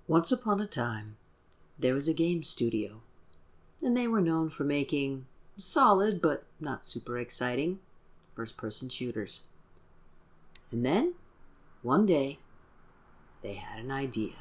Once upon a time, there was a game studio, and they were known for making solid but not super exciting first-person shooters. And then, one day, they had an idea.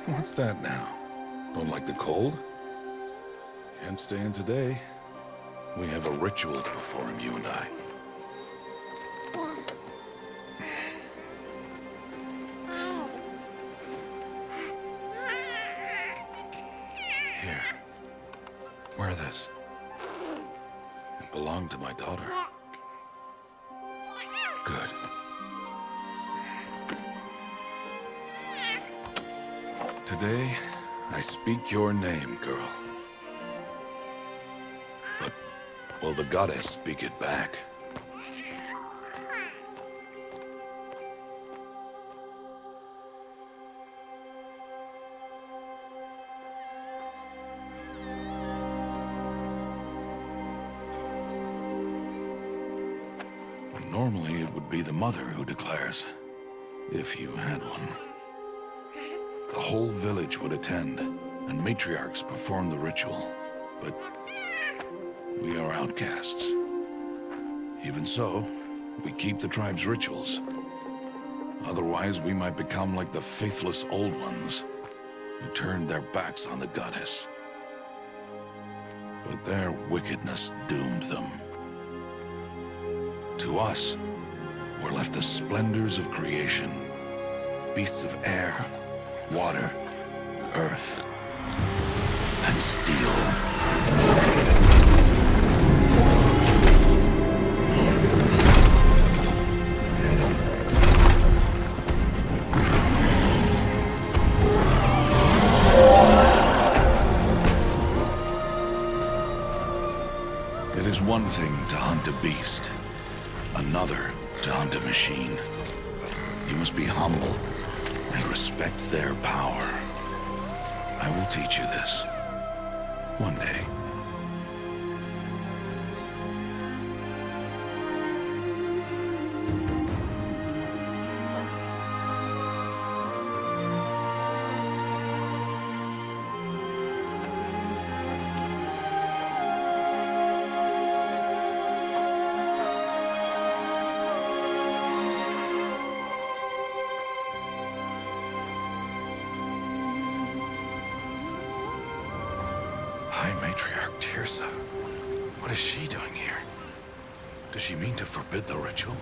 What's that now? Don't like the cold? Can't stay in today. We have a ritual to perform, you and I. Here. Wear this. It belonged to my daughter. Good. Today, I speak your name, girl. But will the goddess speak it back? Normally, it would be the mother who declares, if you had one. The whole village would attend, and matriarchs perform the ritual. But we are outcasts. Even so, we keep the tribe's rituals. Otherwise, we might become like the faithless old ones, who turned their backs on the goddess. But their wickedness doomed them. To us, were left the splendors of creation, beasts of air, water, earth, and steel. It is one thing to hunt a beast, another to hunt a machine. You must be humble and respect their power. I will teach you this. One day. High Matriarch Tirsa. What is she doing here? Does she mean to forbid the ritual?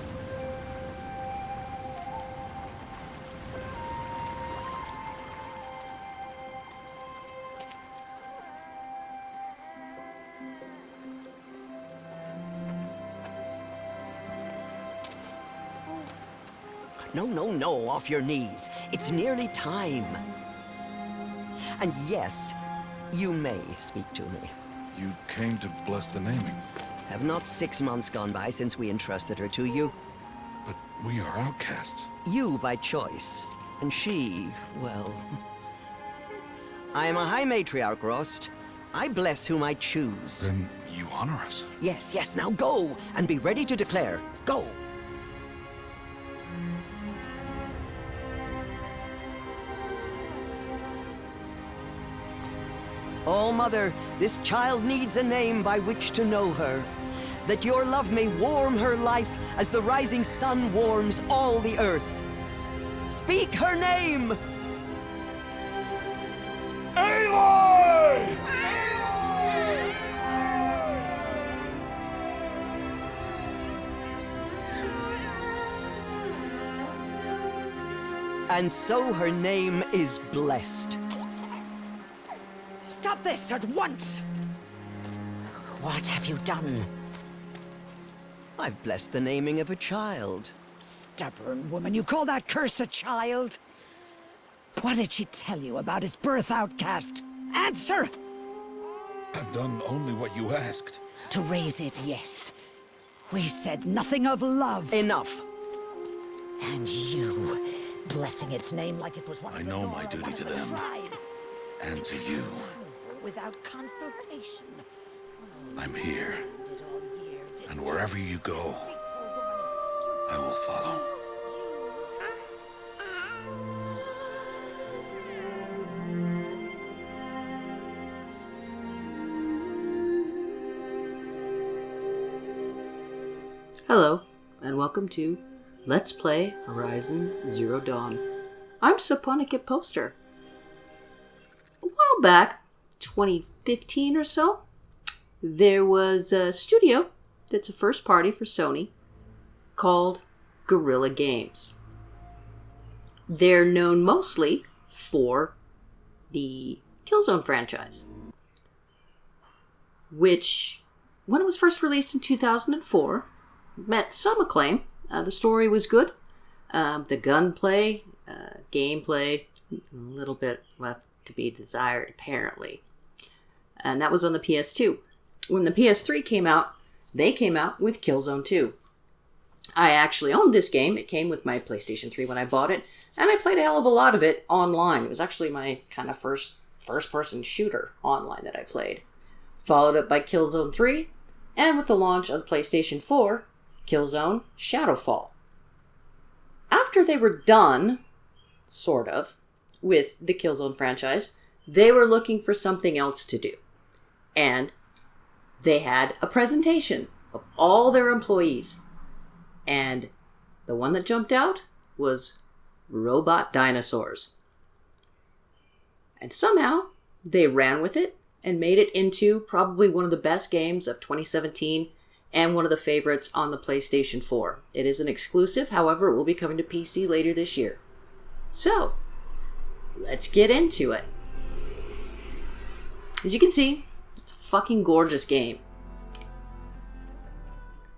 No, off your knees. It's nearly time. And yes, you may speak to me. You came to bless the naming. Have not 6 months gone by since we entrusted her to you? But we are outcasts. You by choice, and she, well... I am a High Matriarch, Rost. I bless whom I choose. Then you honor us. Yes, now go, and be ready to declare. Go! Oh, Mother, this child needs a name by which to know her. That your love may warm her life as the rising sun warms all the earth. Speak her name! Aloy! And so her name is blessed. Stop this at once! What have you done? I've blessed the naming of a child. Stubborn woman, you call that curse a child? What did she tell you about his birth, outcast? Answer! I've done only what you asked. To raise it, yes. We said nothing of love. Enough. And you, blessing its name like it was one I of the know law my or duty one to of the them. tribe. And to you. Without consultation. I'm here. Did all year, did And wherever you go, I will follow. Hello, and welcome to Let's Play Horizon Zero Dawn. I'm Saponikit Poster. A while back, 2015 or so, there was a studio that's a first party for Sony called Guerrilla Games. They're known mostly for the Killzone franchise, which, when it was first released in 2004, met some acclaim. The story was good. The gunplay, gameplay, a little bit left to be desired, apparently. And that was on the PS2. When the PS3 came out, they came out with Killzone 2. I actually owned this game. It came with my PlayStation 3 when I bought it, and I played a hell of a lot of it online. It was actually my kind of first-person shooter online that I played. Followed up by Killzone 3, and with the launch of the PlayStation 4, Killzone Shadowfall. After they were done, sort of, with the Killzone franchise, they were looking for something else to do. And they had a presentation of all their employees. And the one that jumped out was robot dinosaurs. And somehow they ran with it and made it into probably one of the best games of 2017 and one of the favorites on the PlayStation 4. It is an exclusive, however, it will be coming to PC later this year. So, let's get into it. As you can see, it's a fucking gorgeous game.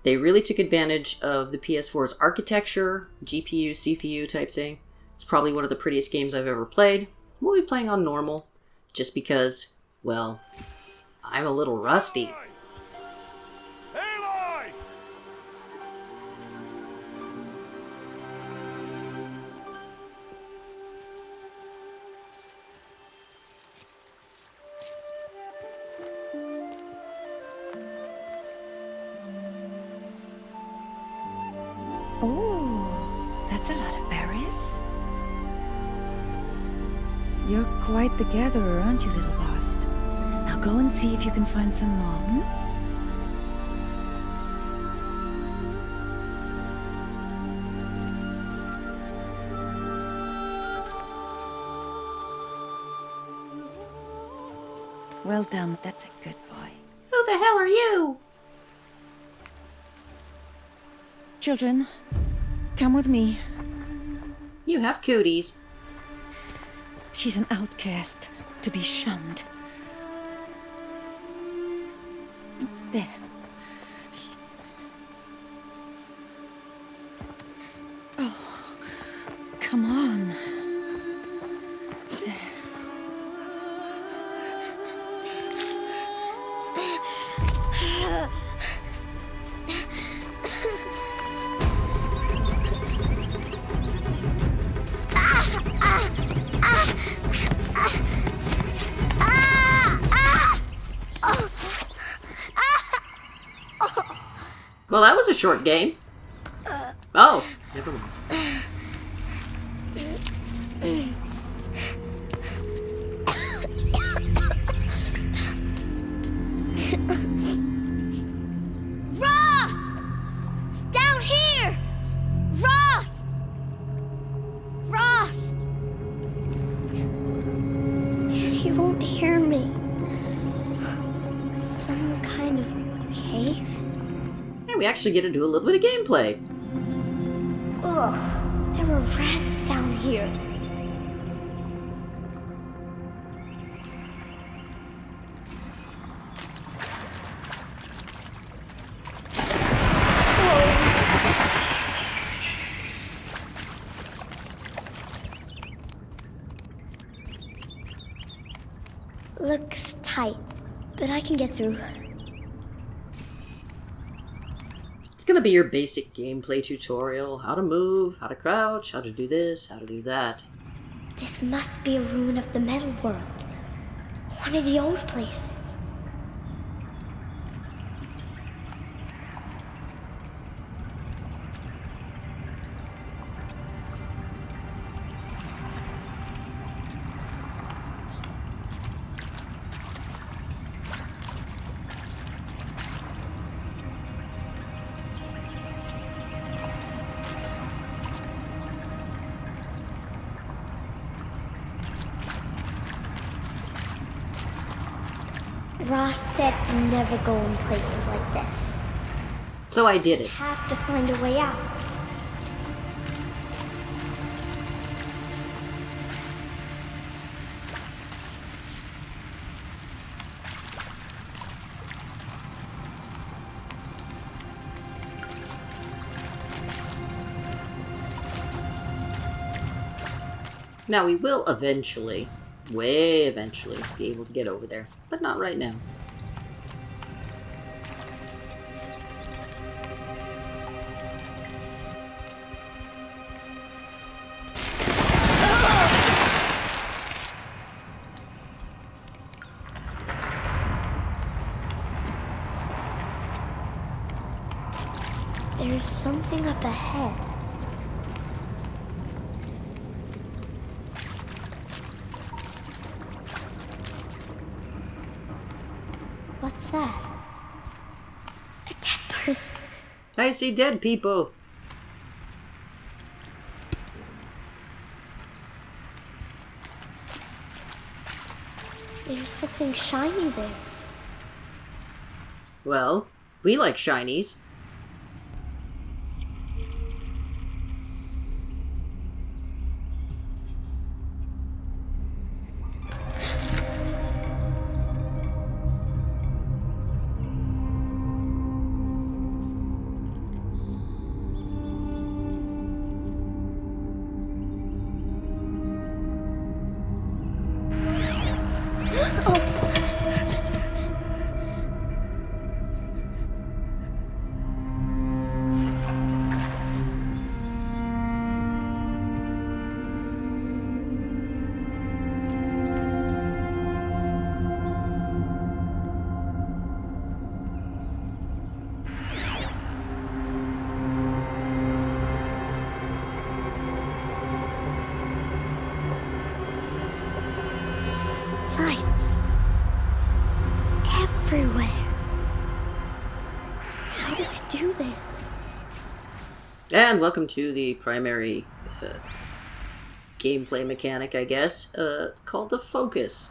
They really took advantage of the PS4's architecture, GPU, CPU type thing. It's probably one of the prettiest games I've ever played. We'll be playing on normal, just because, well, I'm a little rusty. Oh, that's a lot of berries. You're quite the gatherer, aren't you, little Bast? Now go and see if you can find some more, hmm? Well done, that's a good boy. Who the hell are you? Children, come with me. You have cooties. She's an outcast, to be shunned. There. Oh, come on. There. Well, that was a short game. Oh, never mind. Rost! Down here! Rost! Rost! He won't hear me. Some kind of cave? And we actually get to do a little bit of gameplay. Ugh, there were rats down here. tight, but I can get through. It's gonna be your basic gameplay tutorial. How to move, how to crouch, how to do this, how to do that. This must be a ruin of the metal world. One of the old places. Ross said never go in places like this. So I did it. Have to find a way out. Now we will eventually, way eventually, be able to get over there. But not right now. There's something up ahead. What's that? A dead person. I see dead people. There's something shiny there. Well, we like shinies. Lights. Everywhere. How does it do this? And welcome to the primary gameplay mechanic, I guess, called the focus.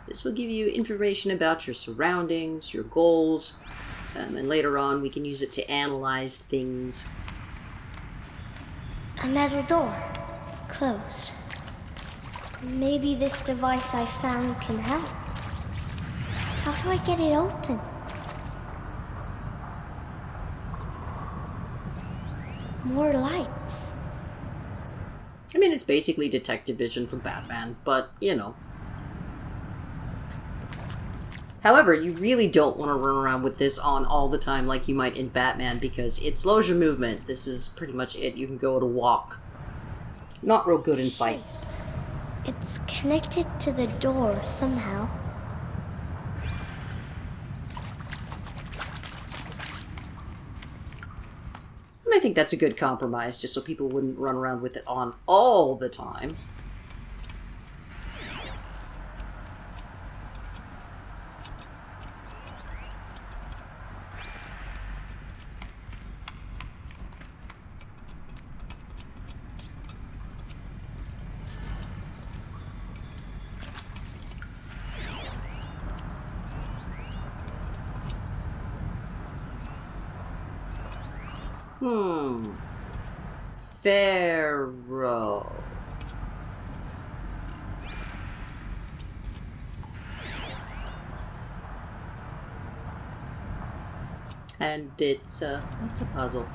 This will give you information about your surroundings, your goals, and later on we can use it to analyze things. A metal door. Closed. Maybe this device I found can help. How do I get it open? More lights. I mean, it's basically detective vision from Batman, but, you know. However, you really don't want to run around with this on all the time like you might in Batman, because it slows your movement. This is pretty much it. You can go to walk. Not real good in fights. It's connected to the door somehow. And I think that's a good compromise, just so people wouldn't run around with it on all the time. Pharaoh. And it's a puzzle.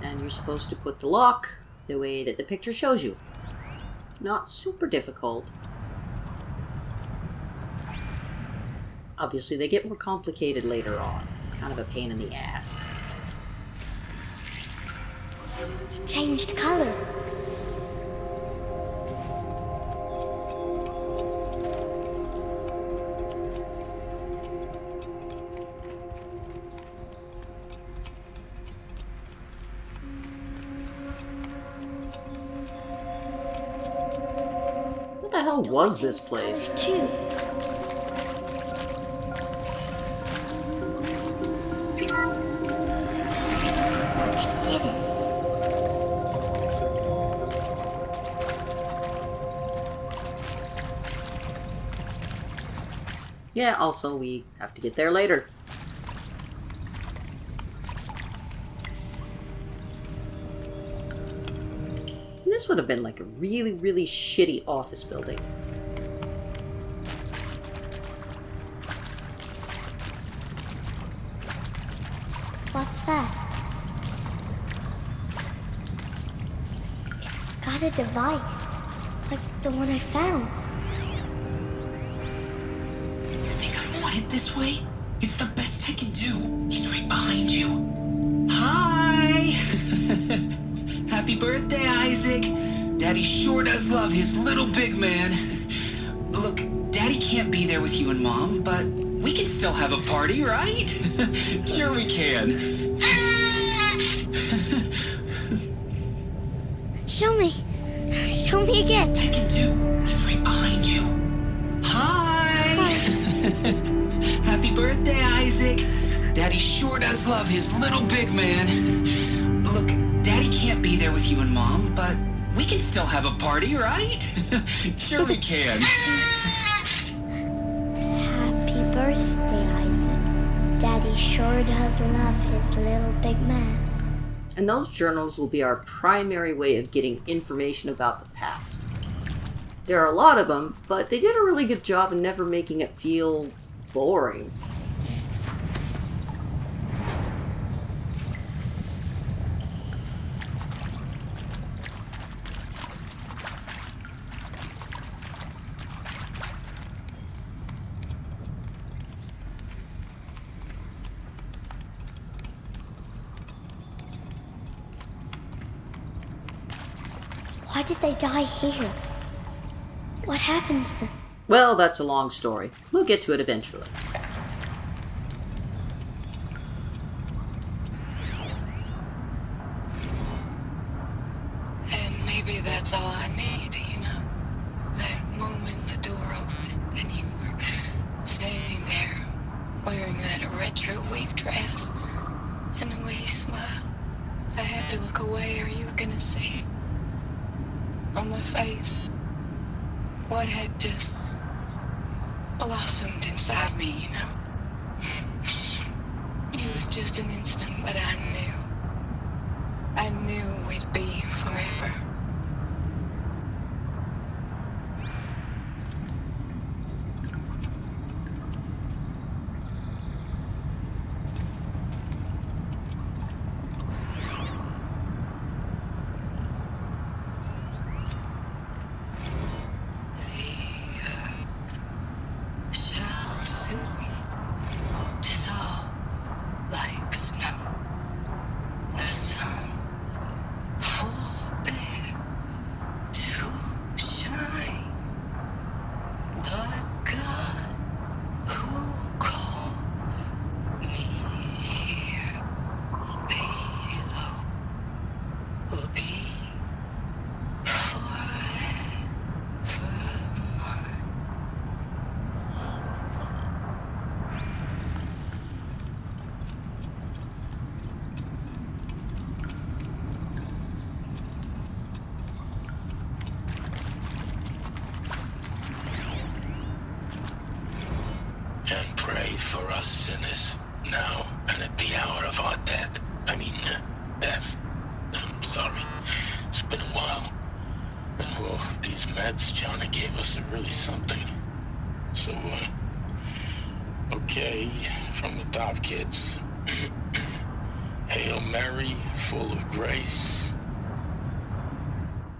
And you're supposed to put the lock the way that the picture shows you. Not super difficult. Obviously, they get more complicated later on. Kind of a pain in the ass. It changed color. What the hell was this place? Too. It did it. Yeah, also, we have to get there later. And this would have been like a really, really shitty office building. What's that? It's got a device, like the one I found. You think I want it this way? It's the best I can do. He's right behind you. Hi! Happy birthday, Isaac. Daddy sure does love his little big man. Look, Daddy can't be there with you and Mom, but we can still have a party, right? Sure we can. Show me. Show me again. I can do. He's right behind you. Hi! Happy birthday, Isaac. Daddy sure does love his little big man. Look, Daddy can't be there with you and Mom, but we can still have a party, right? Sure we can. Happy birthday, Isaac. Daddy sure does love his little big man. And those journals will be our primary way of getting information about the past. There are a lot of them, but they did a really good job in never making it feel boring. Why did they die here? What happened to them? Well, that's a long story. We'll get to it eventually. And maybe that's all I need, you know? That moment the door opened and you were standing there wearing that retro wave dress and the way you smiled. I had to look away or you were gonna see it on my face. What had just blossomed inside me, you know? It was just an instant, but I knew we'd be forever. Shall soon dissolve like snow. The sun forbid to shine. But God, who called me here below, will be forever mine. And pray for us sinners, now and at the hour of our death. Death. I'm sorry. It's been a while. And well, these meds Johnny gave us are really something. So, okay, from the top, kids. Hail Mary, full of grace.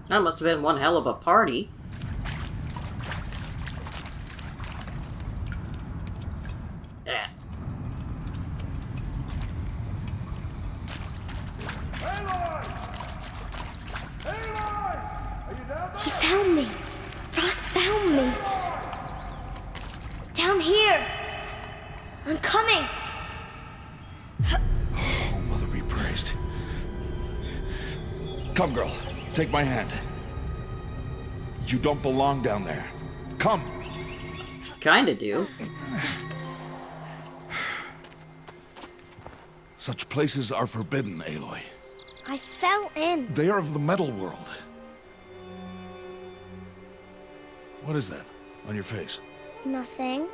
That must have been one hell of a party. found me. Ross found me. Down here. I'm coming. Oh, Mother be praised. Come, girl. Take my hand. You don't belong down there. Come. Kinda do. Such places are forbidden, Aloy. I fell in. They are of the metal world. What is that on your face? Nothing.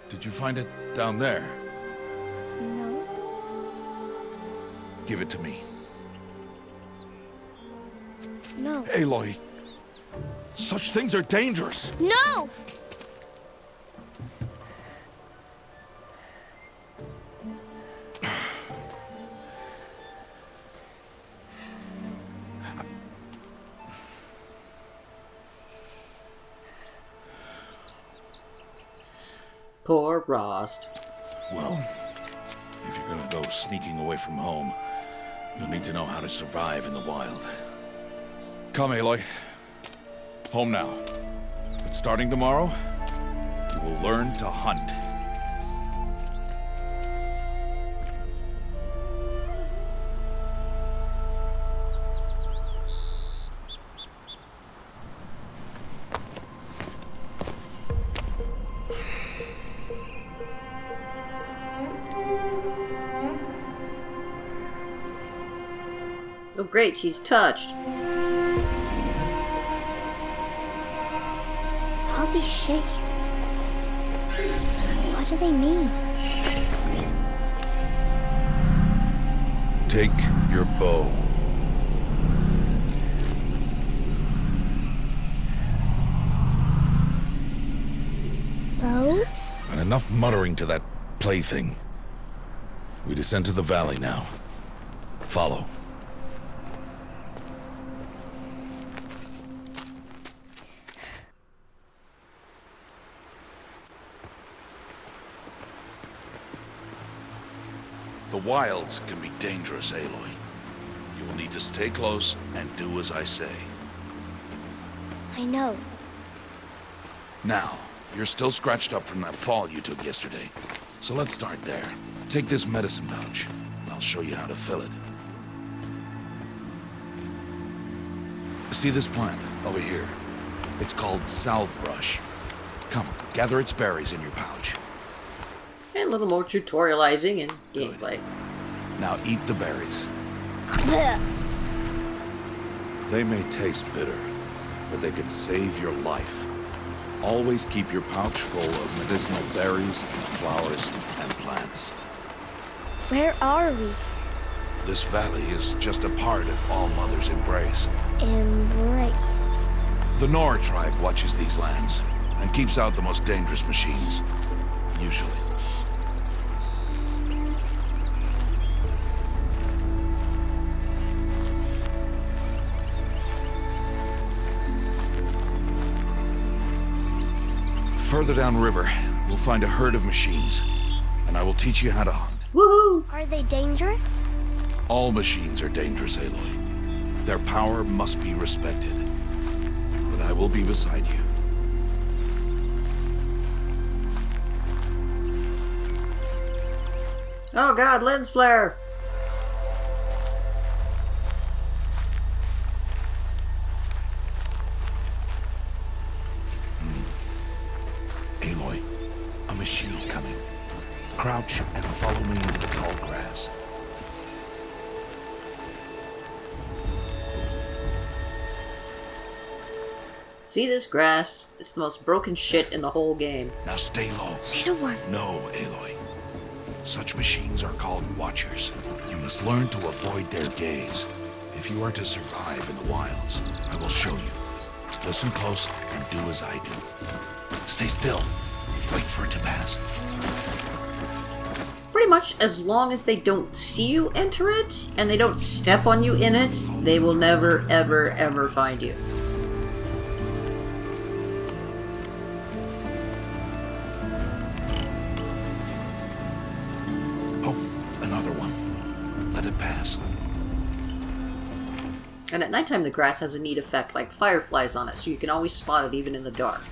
Did you find it down there? No. Give it to me. No. Aloy, such things are dangerous. No! Poor Rost. Well, if you're gonna go sneaking away from home, you'll need to know how to survive in the wild. Come, Aloy. Home now. But starting tomorrow, you will learn to hunt. Oh great, she's touched. All these shapes. What do they mean? Take your bow. Bow? And enough muttering to that plaything. We descend to the valley now. Follow. The wilds can be dangerous, Aloy. You will need to stay close and do as I say. I know. Now, you're still scratched up from that fall you took yesterday. So let's start there. Take this medicine pouch. I'll show you how to fill it. See this plant over here? It's called salvebrush. Come, gather its berries in your pouch. And a little more tutorializing and gameplay. Now eat the berries. Blech. They may taste bitter, but they can save your life. Always keep your pouch full of medicinal berries, flowers, and plants. Where are we? This valley is just a part of All Mother's embrace. Embrace. The Nora tribe watches these lands and keeps out the most dangerous machines. Usually. Further downriver, you'll find a herd of machines, and I will teach you how to hunt. Woohoo! Are they dangerous? All machines are dangerous, Aloy. Their power must be respected. But I will be beside you. Oh god, lens flare! Aloy, a machine's coming. Crouch and follow me into the tall grass. See this grass? It's the most broken shit in the whole game. Now stay low. Little one. No, Aloy. Such machines are called Watchers. You must learn to avoid their gaze. If you are to survive in the wilds, I will show you. Listen close and do as I do. Stay still. Wait for it to pass. Pretty much as long as they don't see you enter it, and they don't step on you in it, they will never, ever, ever find you. And at nighttime, the grass has a neat effect, like fireflies on it, so you can always spot it even in the dark.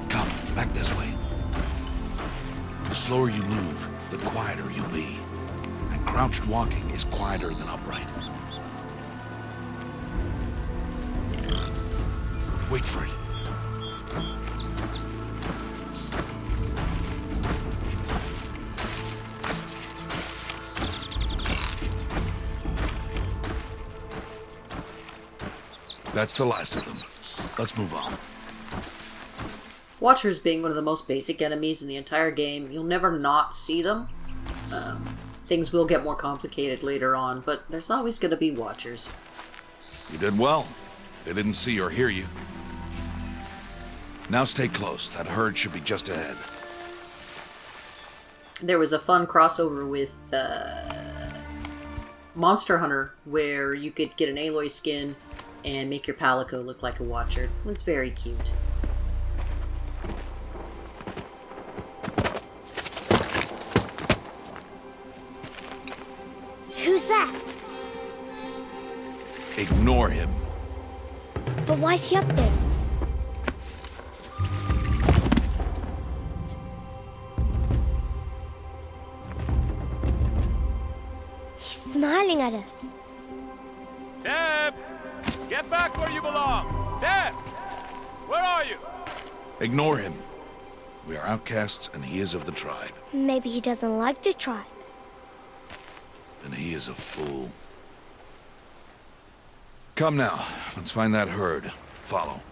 Come, back this way. The slower you move, the quieter you'll be. And crouched walking is quieter than upright. Wait for it. That's the last of them. Let's move on. Watchers being one of the most basic enemies in the entire game, you'll never not see them. Things will get more complicated later on, but there's always going to be Watchers. You did well. They didn't see or hear you. Now stay close. That herd should be just ahead. There was a fun crossover with Monster Hunter where you could get an Aloy skin and make your Palico look like a Watcher. It was very cute. Who's that? Ignore him. But why's he up there? He's smiling at us. Teb! Get back where you belong! Teb! Where are you? Ignore him. We are outcasts, and he is of the tribe. Maybe he doesn't like the tribe. And he is a fool. Come now, let's find that herd. Follow.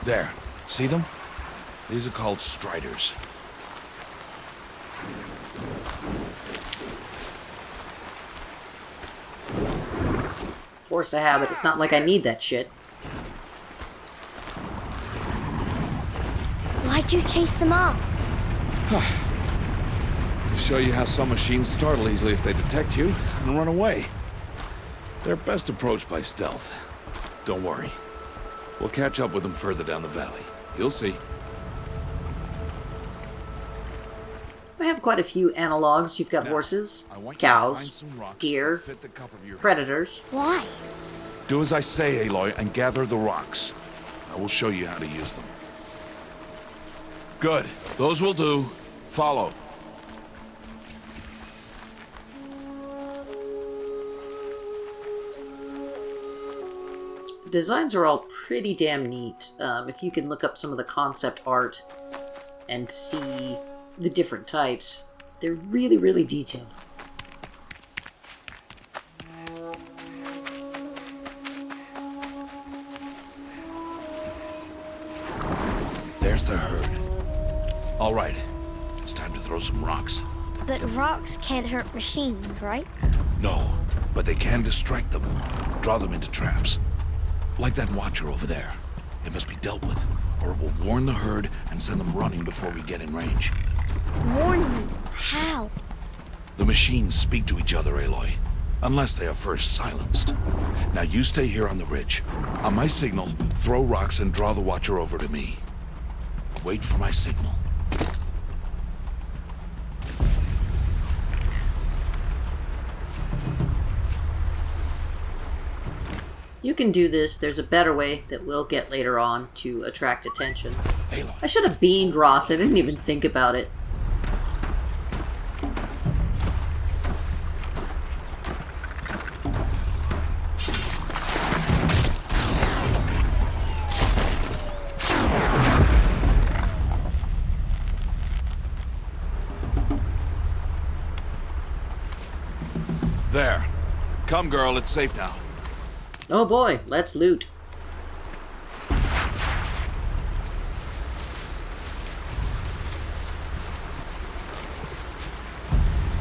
There. See them? These are called striders. Force a habit. It's not like I need that shit. Why'd you chase them off? To show you how some machines startle easily if they detect you and run away. They're best approached by stealth. Don't worry. We'll catch up with them further down the valley. You'll see. I have quite a few analogs. You've got horses, cows, deer, predators. Why? Do as I say, Aloy, and gather the rocks. I will show you how to use them. Good. Those will do. Follow. The designs are all pretty damn neat. If you can look up some of the concept art and see the different types, they're really, really detailed. There's the herd. All right. It's time to throw some rocks. But rocks can't hurt machines, right? No, but they can distract them. Draw them into traps. Like that Watcher over there. It must be dealt with, or it will warn the herd and send them running before we get in range. Warn them? How? The machines speak to each other, Aloy. Unless they are first silenced. Now you stay here on the ridge. On my signal, throw rocks and draw the Watcher over to me. Wait for my signal. You can do this. There's a better way that we'll get later on to attract attention. Aloy. I should have beamed Ross. I didn't even think about it. There. Come, girl. It's safe now. Oh boy, let's loot.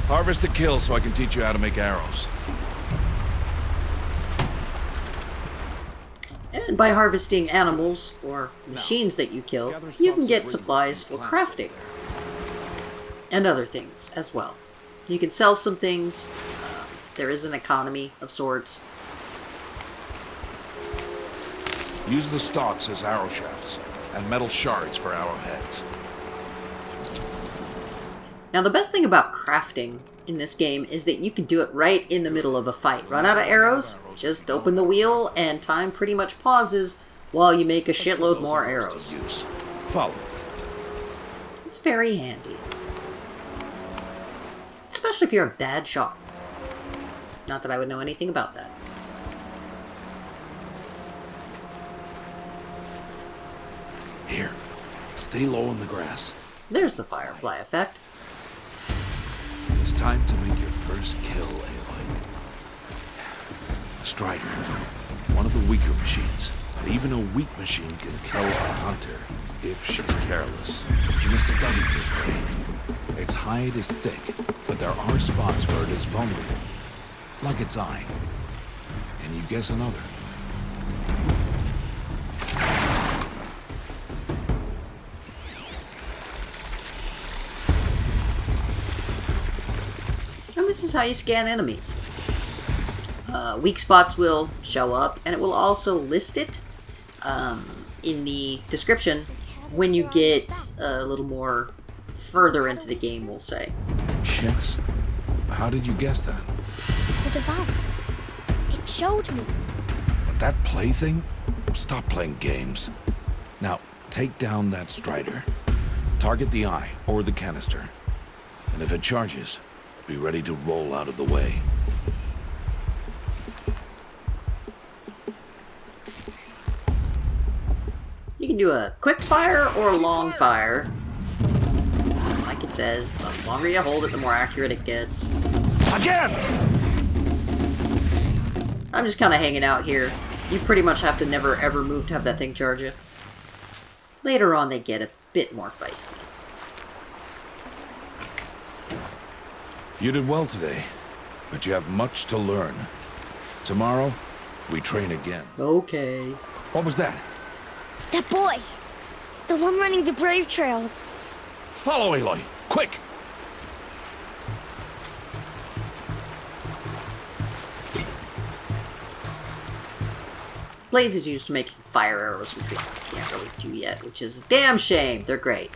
Harvest a kill so I can teach you how to make arrows. And by harvesting animals or machines that you kill, you can get supplies for crafting. And other things as well. You can sell some things. There is an economy of sorts. Use the stalks as arrow shafts, and metal shards for arrowheads. Now the best thing about crafting in this game is that you can do it right in the middle of a fight. Run out of arrows, just open the wheel, and time pretty much pauses while you make a shitload more arrows. Follow. It's very handy. Especially if you're a bad shot. Not that I would know anything about that. Here, stay low in the grass. There's the firefly effect. It's time to make your first kill, Aloy. A Strider, one of the weaker machines. But even a weak machine can kill a hunter if she's careless. She must study her prey. Its hide is thick, but there are spots where it is vulnerable. Like its eye. Can you guess another? And this is how you scan enemies. Weak spots will show up, and it will also list it in the description when you get a little more further into the game, we'll say. Yes? How did you guess that? The device. It showed me. That plaything? Stop playing games. Now, take down that Strider. Target the eye or the canister. And if it charges, be ready to roll out of the way. You can do a quick fire or a long fire. Like it says, the longer you hold it, the more accurate it gets. Again! I'm just kind of hanging out here. You pretty much have to never ever move to have that thing charge you. Later on, they get a bit more feisty. You did well today, but you have much to learn. Tomorrow, we train again. Okay. What was that? That boy! The one running the brave trails. Follow Aloy, quick! Blaze is used to making fire arrows, which we can't really do yet, which is a damn shame. They're great.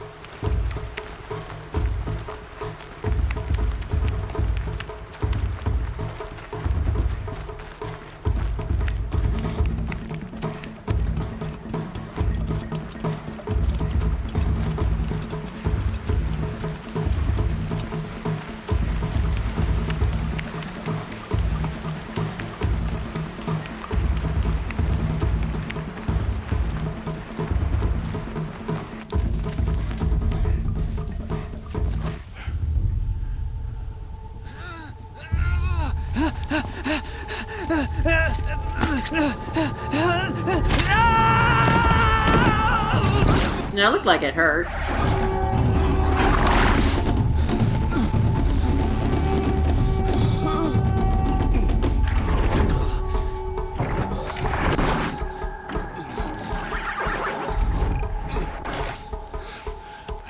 Now, it looked like it hurt. I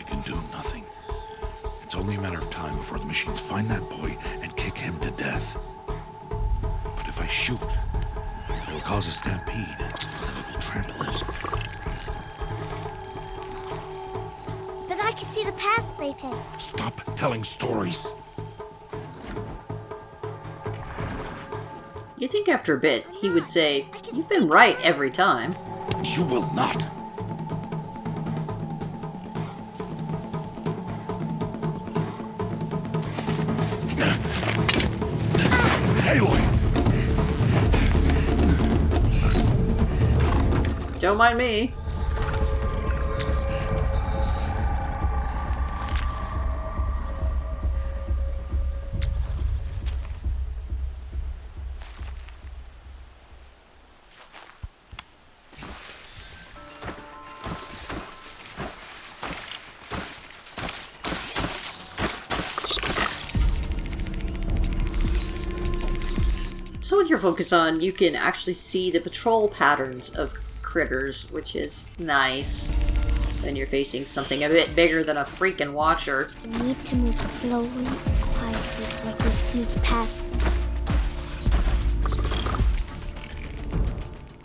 can do nothing. It's only a matter of time before the machines find that boy and kick him to death. But if I shoot, it will cause a stampede, and it will trample it. But I can see the paths they take. Stop telling stories. You'd think after a bit, he would say, "You've been right every time." You will not. Aloy! Don't mind me. So with your focus on, you can actually see the patrol patterns of critters, which is nice. Then you're facing something a bit bigger than a freaking watcher. I need to move slowly and quietly so I can sneak past them.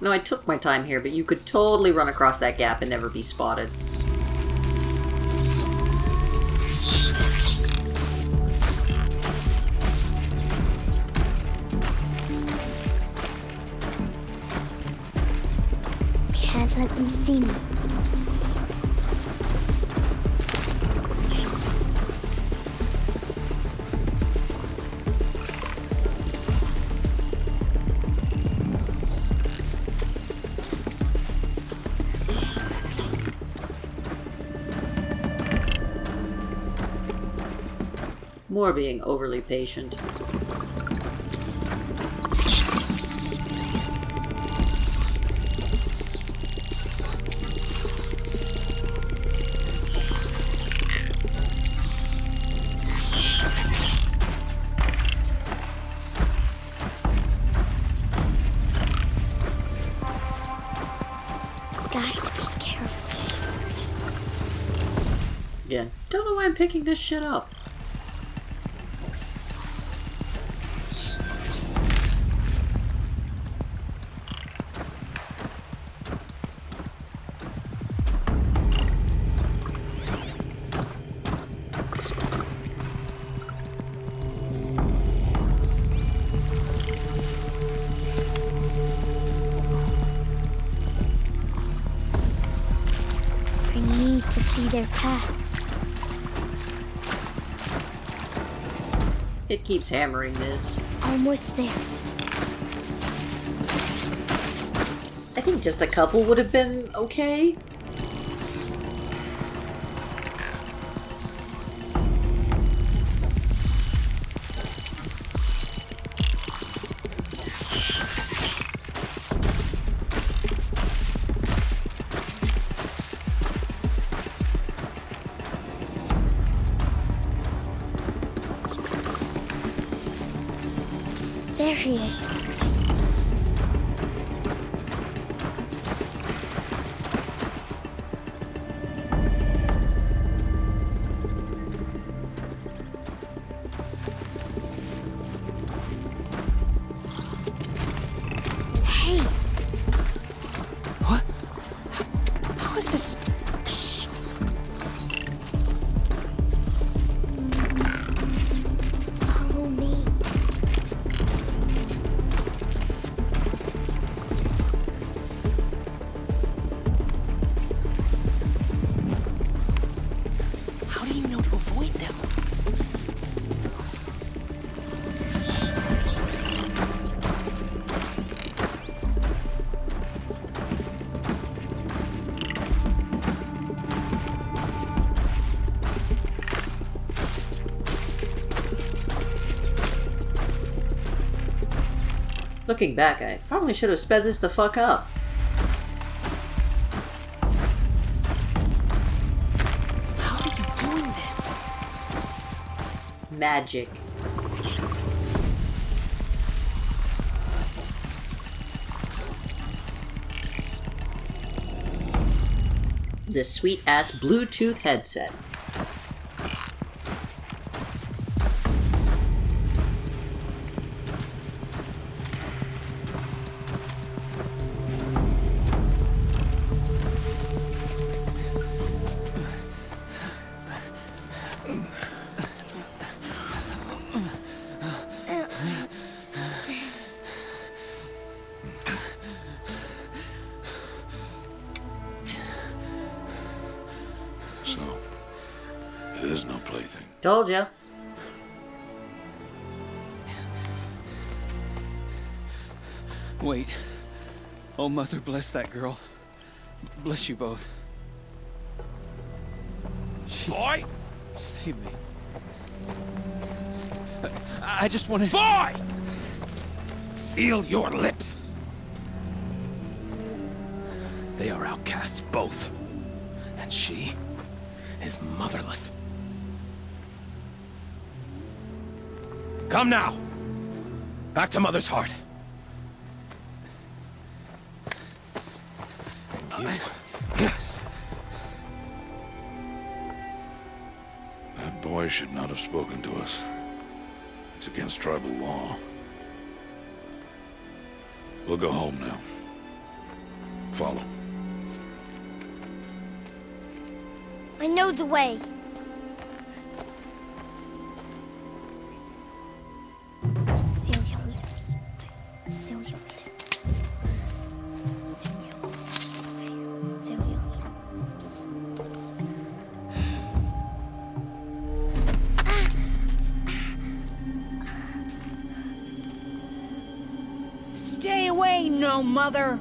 No, I took my time here, but you could totally run across that gap and never be spotted. Can't let them see me. More being overly patient. Got to be careful. Yeah, don't know why I'm picking this shit up. I need to see their paths. It keeps hammering this. Almost there. I think just a couple would have been okay. There he is. Hey! What? How is this? Shh. Follow me. How do you know to avoid them? Looking back, I probably should have sped this the fuck up. How are you doing this? Magic. This sweet-ass Bluetooth headset. So, it is no plaything. Told ya. Wait. Oh, Mother, bless that girl. Bless you both. Boy! She saved me. I just wanted... Boy! Seal your lips! They are outcasts, both. And she is motherless. Come now! Back to Mother's heart. That boy should not have spoken to us. It's against tribal law. We'll go home now. Follow. I know the way. Seal your lips. Seal your lips. Seal your lips. Stay away, no mother!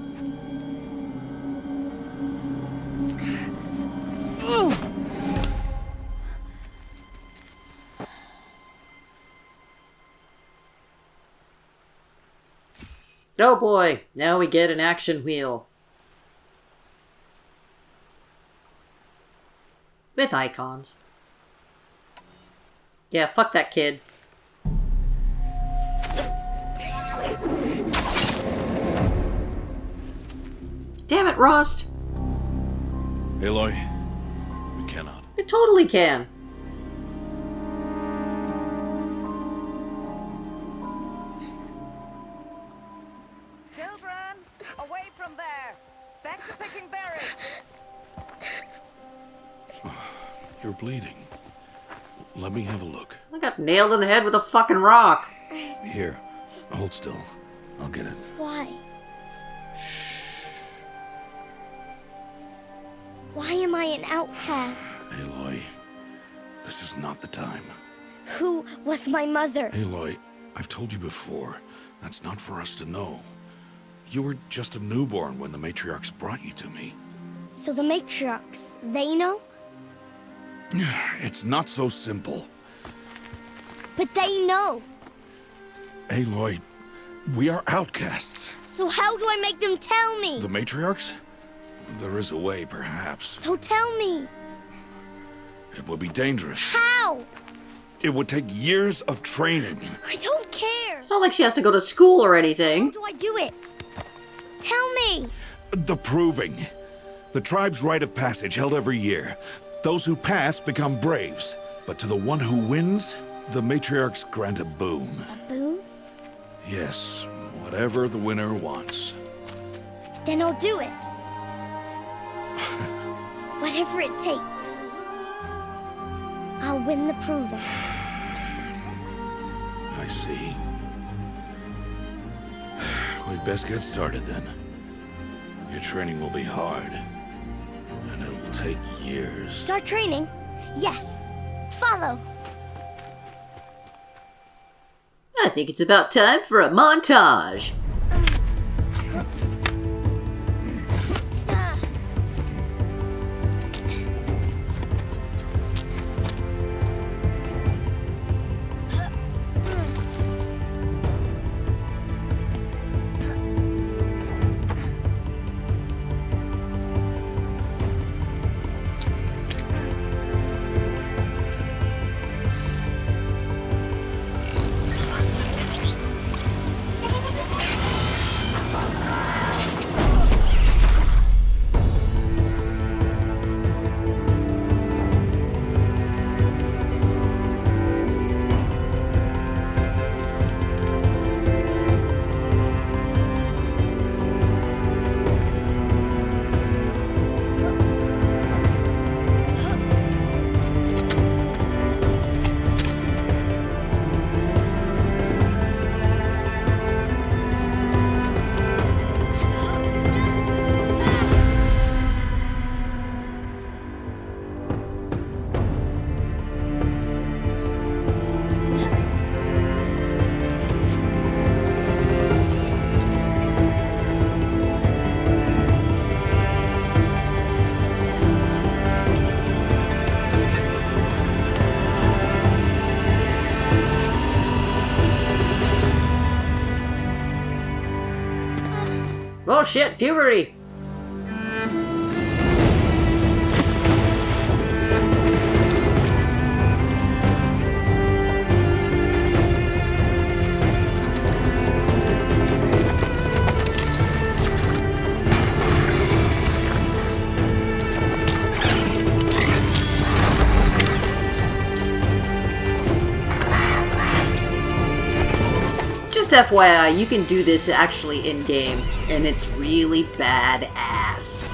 Oh boy, now we get an action wheel. With icons. Yeah, fuck that kid. Damn it, Rost! Aloy, we cannot. It totally can. Children, away from there! Back to picking berries! You're bleeding. Let me have a look. I got nailed in the head with a fucking rock. Here, hold still. I'll get it. Why? Why am I an outcast? Aloy, this is not the time. Who was my mother? Aloy, I've told you before, that's not for us to know. You were just a newborn when the matriarchs brought you to me. So the matriarchs, they know? It's not so simple. But they know. Aloy, we are outcasts. So how do I make them tell me? The matriarchs? There is a way, perhaps. So tell me. It would be dangerous. How? It would take years of training. I don't care. It's not like she has to go to school or anything. How do I do it? Tell me. The proving. The tribe's rite of passage held every year. Those who pass become braves. But to the one who wins, the matriarchs grant a boon. A boon? Yes, whatever the winner wants. Then I'll do it. Whatever it takes. I'll win the proving. I see. We'd best get started then. Your training will be hard. And it'll take years. Start training? Yes. Follow. I think it's about time for a montage. Oh shit, puberty! Just FYI, you can do this actually in-game, and it's really badass.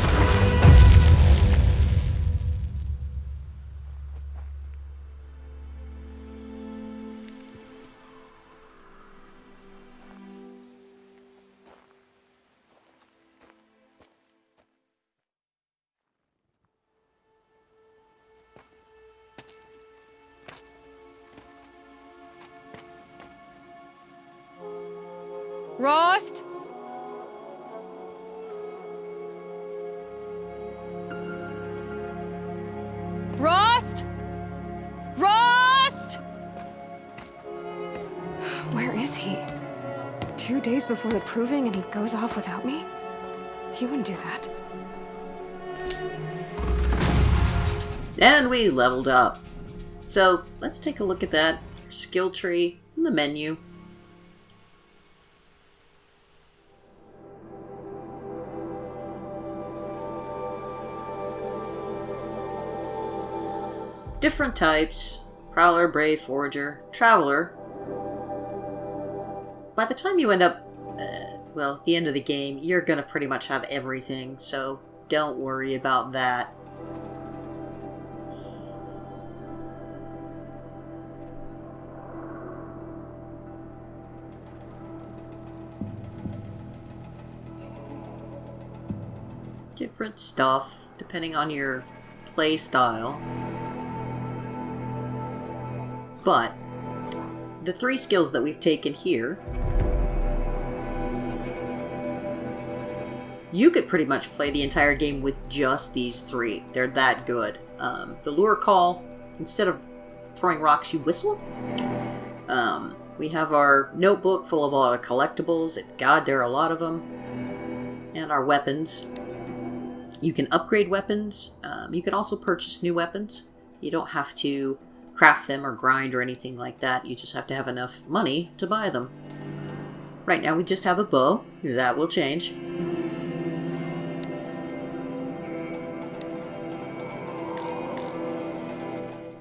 Rost? Rost? Rost? Where is he? 2 days before the proving and he goes off without me? He wouldn't do that. And we leveled up. So let's take a look at that skill tree in the menu. Different types: Prowler, Brave, Forager, Traveler. By the time you end up, well, at the end of the game, you're gonna pretty much have everything, so don't worry about that. Different stuff, depending on your play style. But the 3 skills that we've taken here, you could pretty much play the entire game with just these 3. They're that good. The lure call, instead of throwing rocks, you whistle. We have our notebook full of all our collectibles. God, there are a lot of them. And our weapons. You can upgrade weapons. You can also purchase new weapons. You don't have to craft them or grind or anything like that. You just have to have enough money to buy them. Right now we just have a bow. That will change.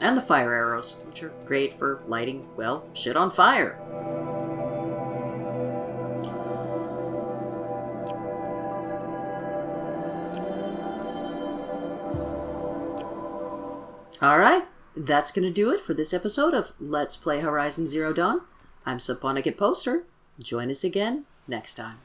And the fire arrows, which are great for lighting, well, shit on fire. Alright, that's going to do it for this episode of Let's Play Horizon Zero Dawn. I'm Subponic Poster. Join us again next time.